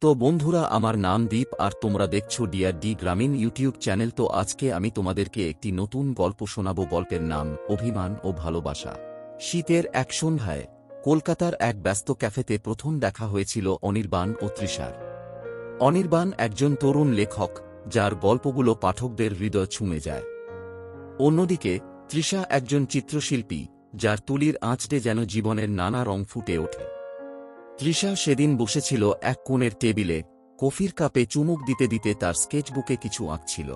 তো বন্ধুরা, আমার নাম দীপ আর তোমরা দেখছো ডিআর ডি গ্রামীণ ইউটিউব চ্যানেল। তো আজকে আমি তোমাদেরকে একটি নতুন গল্প শোনাবো। গল্পের নাম অভিমান ও ভালোবাসা। শীতের এক সন্ধ্যায় কলকাতার এক ব্যস্ত ক্যাফেতে প্রথম দেখা হয়েছিল অনির্বাণ ও তৃষার। অনির্বাণ একজন তরুণ লেখক, যার গল্পগুলো পাঠকদের হৃদয় ছুঁয়ে যায়। অন্যদিকে তৃষা একজন চিত্রশিল্পী, যার তুলির আঁচড়ে যেন জীবনের নানা রং ফুটে ওঠে। তৃষা সেদিন বসেছিল এক কোণের টেবিলে, কফির কাপে চুমুক দিতে দিতে তার স্কেচবুকে কিছু আঁকছিল।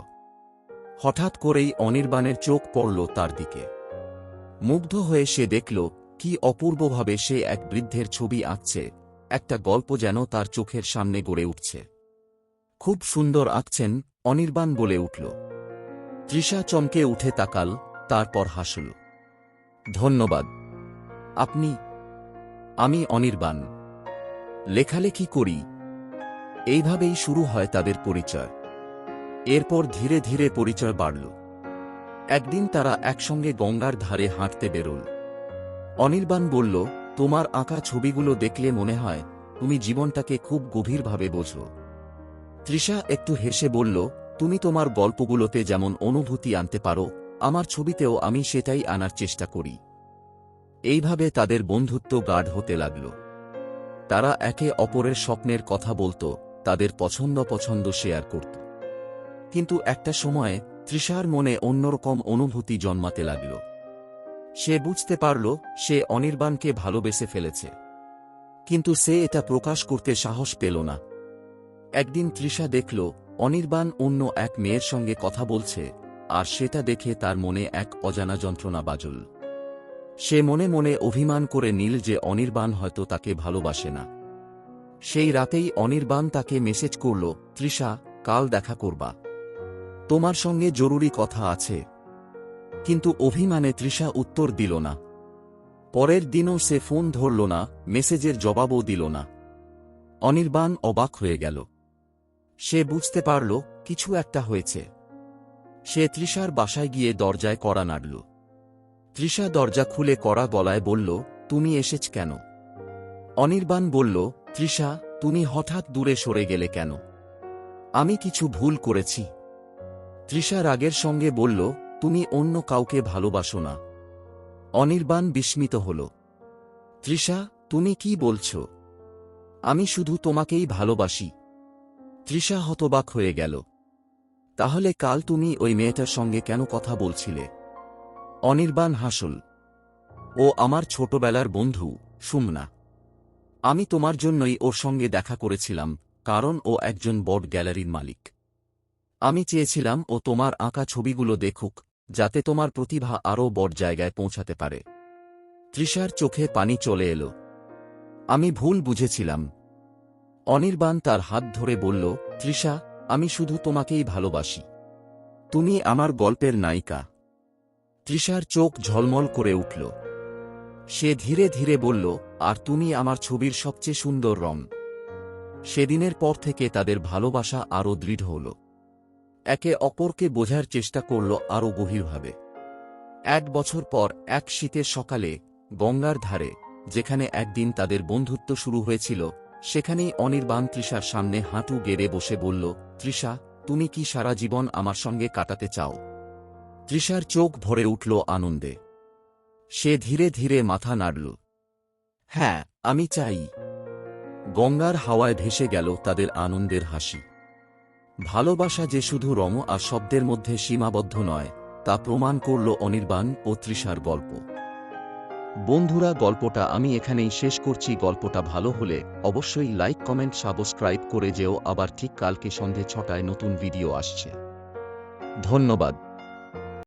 হঠাৎ করেই অনির্বাণের চোখ পড়ল তার দিকে। মুগ্ধ হয়ে সে দেখল কি অপূর্বভাবে সে এক বৃদ্ধের ছবি আঁকছে। একটা গল্প যেন তার চোখের সামনে গড়ে উঠছে। খুব সুন্দর আঁকছেন, অনির্বাণ বলে উঠল। তৃষা চমকে উঠে তাকাল, তারপর হাসল। ধন্যবাদ। আপনি? আমি অনির্বাণ, লেখালেখি করি। এইভাবেই শুরু হয় তাদের পরিচয়। এরপর ধীরে ধীরে পরিচয় বাড়ল। একদিন তারা একসঙ্গে গঙ্গার ধারে হাঁটতে বেরোল। অনির্বাণ বলল, তোমার আঁকা ছবিগুলো দেখলে মনে হয় তুমি জীবনটাকে খুব গভীরভাবে বোঝো। তৃষা একটু হেসে বলল, তুমি তোমার গল্পগুলোতে যেমন অনুভূতি আনতে পারো, আমার ছবিতেও আমি সেটাই আনার চেষ্টা করি। এইভাবে তাদের বন্ধুত্ব গাঢ় হতে লাগল। তারা একে অপরের স্বপ্নের কথা বলত, তাদের পছন্দ শেয়ার করত। কিন্তু একটা সময়ে তৃষার মনে অন্যরকম অনুভূতি জন্মাতে লাগল। সে বুঝতে পারল সে অনির্বাণকে ভালোবেসে ফেলেছে, কিন্তু সে এটা প্রকাশ করতে সাহস পেল না। একদিন তৃষা দেখল অনির্বাণ অন্য এক মেয়ের সঙ্গে কথা বলছে, আর সেটা দেখে তার মনে এক অজানা যন্ত্রণা বাজল। সে মনে মনে অভিমান করে নিল যে অনির্বাণ হয়তো তাকে ভালোবাসে না। সেই রাতেই অনির্বাণ তাকে মেসেজ করল, তৃষা, কাল দেখা করবা, তোমার সঙ্গে জরুরি কথা আছে। কিন্তু অভিমানে তৃষা উত্তর দিল না। পরের দিনও সে ফোন ধরল না, মেসেজের জবাবও দিল না। অনির্বাণ অবাক হয়ে গেল। সে বুঝতে পারল কিছু একটা হয়েছে। সে তৃষার বাসায় গিয়ে দরজায় কড়া নাড়ল। তৃষা দরজা খুলে কড়া গলায় বলল, তুমি এসেছ কেন? অনির্বাণ বলল, তৃষা, তুমি হঠাৎ দূরে সরে গেলে কেন? আমি কিছু ভুল করেছি? তৃষা রাগের সঙ্গে বলল, তুমি অন্য কাউকে ভালোবাসো না। অনির্বাণ বিস্মিত হল। তৃষা, তুমি কি বলছ? আমি শুধু তোমাকেই ভালোবাসি। তৃষা হতবাক হয়ে গেল। তাহলে কাল তুমি ওই মেয়েটার সঙ্গে কেন কথা বলছিলে? অনির্বাণ হাসল। ও আমার ছোটবেলার বন্ধু, সুমনা। আমি তোমার জন্যই ওর সঙ্গে দেখা করেছিলাম, কারণ ও একজন বড় গ্যালারির মালিক। আমি চেয়েছিলাম ও তোমার আঁকা ছবিগুলো দেখুক, যাতে তোমার প্রতিভা আরও বড় জায়গায় পৌঁছাতে পারে। তৃষার চোখে পানি চলে এলো। আমি ভুল বুঝেছিলাম। অনির্বাণ তার হাত ধরে বলল, তৃষা, আমি শুধু তোমাকেই ভালোবাসি। তুমি আমার গল্পের নায়িকা। তৃষার চোখ ঝলমল করে উঠল। সে ধীরে ধীরে বলল, আর তুমি আমার ছবির সবচেয়ে সুন্দর রং। সেদিনের পর থেকে তাদের ভালোবাসা আরও দৃঢ় হল। একে অপরকে বোঝার চেষ্টা করল আরও গভীরভাবে। 1 বছর পর এক শীতের সকালে গঙ্গার ধারে, যেখানে একদিন তাদের বন্ধুত্ব শুরু হয়েছিল, সেখানেই অনির্বাণ তৃষার সামনে হাঁটু গেড়ে বসে বলল, তৃষা, তুমি কি সারা জীবন আমার সঙ্গে কাটাতে চাও? তৃষার চোখ ভরে উঠল আনন্দে। সে ধীরে ধীরে মাথা নাড়ল। হ্যাঁ, আমি চাই। গঙ্গার হাওয়ায় ভেসে গেল তাদের আনন্দের হাসি। ভালোবাসা যে শুধু রং আর শব্দের মধ্যে সীমাবদ্ধ নয়, তা প্রমাণ করল অনির্বাণ ও তৃষার গল্প। বন্ধুরা, গল্পটা আমি এখানেই শেষ করছি। গল্পটা ভালো হলে অবশ্যই লাইক, কমেন্ট, সাবস্ক্রাইব করে যেও। আবার ঠিক কালকে সন্ধে 6টায় নতুন ভিডিও আসছে। ধন্যবাদ।